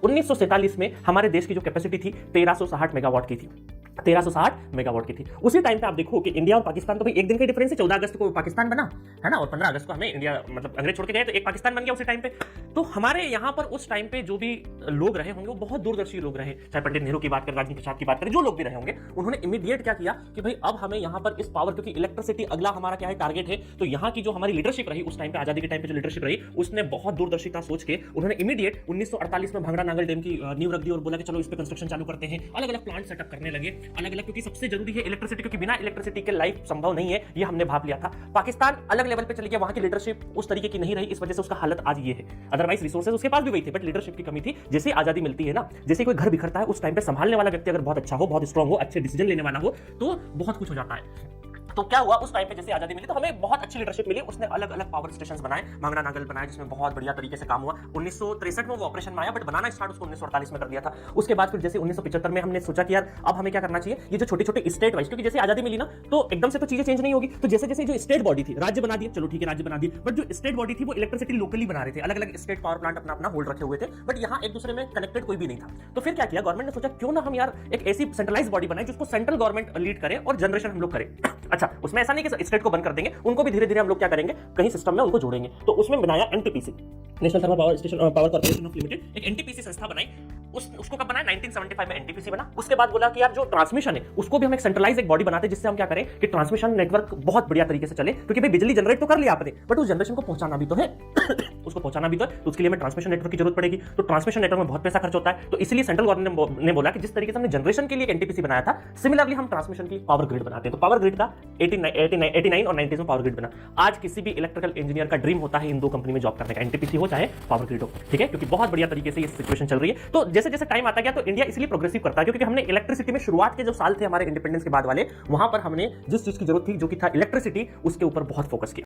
1947 में हमारे देश की जो कैपेसिटी थी 1360 मेगावाट की थी, 1360 मेगावाट की थी। उसी टाइम पे आप देखो कि इंडिया और पाकिस्तान तो भाई एक दिन का डिफरेंस है, 14 अगस्त को पाकिस्तान बना है ना, और 15 अगस्त को हमें इंडिया मतलब अंग्रेज छोड़ के गए तो एक पाकिस्तान बन गया उसी टाइम पे। तो हमारे यहाँ पर उस टाइम पे जो भी लोग रहे होंगे वो बहुत दूरदर्शी लोग रहे, चाहे पंडित नेहरू की बात करें, राजेंद्र प्रसाद की बात करें, जो लोग भी रहे होंगे, उन्होंने इमीडिएट क्या किया कि भाई अब हमें यहाँ पर इस पावर, क्योंकि इलेक्ट्रिसिटी अगला हमारा क्या है टारगेट है, तो यहाँ की जो हमारी लीडरशिप रही उस टाइम पे, आजादी के टाइम पे जो लीडरशिप रही, उसने बहुत दूरदर्शिता सोच के उन्होंने इमीडिएट 1948 में भांगड़ा नागल डैम की नींव रख दी और बोला कि चलो इस पे कंस्ट्रक्शन चालू करते हैं। अलग अलग प्लांट सेटअप करने लगे, अलग अलग, क्योंकि सबसे जरूरी है इलेक्ट्रिसिटी, क्योंकि बिना इलेक्ट्रिसिटी के लाइफ संभव नहीं है, ये हमने भाप लिया था। पाकिस्तान अलग लेवल पे चली गया, वहां की लीडरशिप उस तरीके की नहीं रही, इस वजह से उसका हालत आज ये है। अदरवाइज रिसोर्सेज उसके पास भी वही थे, बट लीडरशिप की कमी थी। जैसे आजादी मिलती है ना, जैसे कोई घर बिखरता है, उस टाइम पे संभालने वाला व्यक्ति अगर बहुत अच्छा हो, बहुत स्ट्रांग हो, अच्छे डिसीजन लेने वाला हो, तो बहुत कुछ हो जाता है। तो क्या हुआ उस टाइम पे, जैसे आजादी मिली तो हमें बहुत अच्छी लीडरशिप मिली, उसने अलग अलग पावर स्टेशंस बनाए, भांगड़ा नागल बनाया जिसमें बहुत बढ़िया तरीके से काम हुआ। 1963 में वो ऑपरेशन में आया, बट बनाना स्टार्ट उसको 1948 में कर दिया था। उसके बाद फिर जैसे 1975 में हमने सोचा कि यार अब हमें क्या करना चाहिए, ये जो छोटे छोटे स्टेट वाइज, क्योंकि जैसे आजादी मिली ना तो एकदम से तो चीजें चेंज नहीं होगी, तो जैसे जैसे जो स्टेट बॉडी थी, राज्य बना दिए, चलो ठीक है राज्य बना दिए, बट जो स्टेट बॉडी थी वो इलेक्ट्रिसिटी लोकली बना रहे थे, अलग अलग स्टेट पावर प्लांट अपना अपना होल्ड रखे हुए थे, बट यहाँ एक दूसरे में कनेक्टेड कोई भी नहीं था। तो फिर क्या किया गवर्नमेंट ने, सोचा क्यों ना हम यार एक ऐसी सेंट्रलाइज बॉडी बनाए जिसको सेंट्रल गवर्नमेंट लीड करे और जनरेशन हम लोग करें। अच्छा, उसमें ऐसा नहीं कि स्टेट को बंद कर देंगे, उनको भी धीरे धीरे हम लोग क्या करेंगे, कहीं सिस्टम में उनको जोड़ेंगे। तो उसमें बनाया NTPC, national thermal power station power corporation of limited, एक एनटीपीसी संस्था बनाई। उसको कब बनाया, 1975 में एनटीपीसी बना। उसके बाद बोला कि यार जो ट्रांसमिशन है उसको भी हम एक सेंट्रलाइज एक बॉडी बनाते हैं, जिससे हम क्या करें कि ट्रांसमिशन नेटवर्क बहुत बढ़िया तरीके से चले, क्योंकि भाई बिजली जनरेट तो कर लिया आपने, बट उस जनरेशन को पहुंचाना भी तो है उसको पहुंचाना भी तो है, तो उसके लिए हमें ट्रांसमिशन नेटवर्क की जरूरत पड़ेगी। तो ट्रांसमिशन नेटवर्क में बहुत पैसा खर्च होता है, तो इसलिए सेंट्रल गवर्नमेंट ने बोला कि जिस तरीके से हमने जनरेशन के लिए एक एनटीपीसी बनाया था, सिमिलरली हम ट्रांसमिशन के लिए पावर ग्रिड बनाते हैं। तो पावर ग्रिड का 89 और 90 में पावर ग्रिड बना। आज किसी भी इलेक्ट्रिकल इंजीनियर का ड्रीम होता है इन दो कंपनी में जॉब करने का, एनटीपीसी हो चाहे पावर ग्रिड हो, ठीक है, क्योंकि बहुत बढ़िया तरीके से ये सिचुएशन चल रही है। तो जैसे जैसे टाइम आता गया तो इंडिया इसलिए प्रोग्रेसिव करता है, क्योंकि हमने इलेक्ट्रिसिटी में शुरुआत के जो साल थे हमारे इंडिपेंडेंस के बाद वाले, वहां पर हमने जिस चीज की जरूरत थी जो कि था इलेक्ट्रिसिटी, उसके ऊपर बहुत फोकस किया।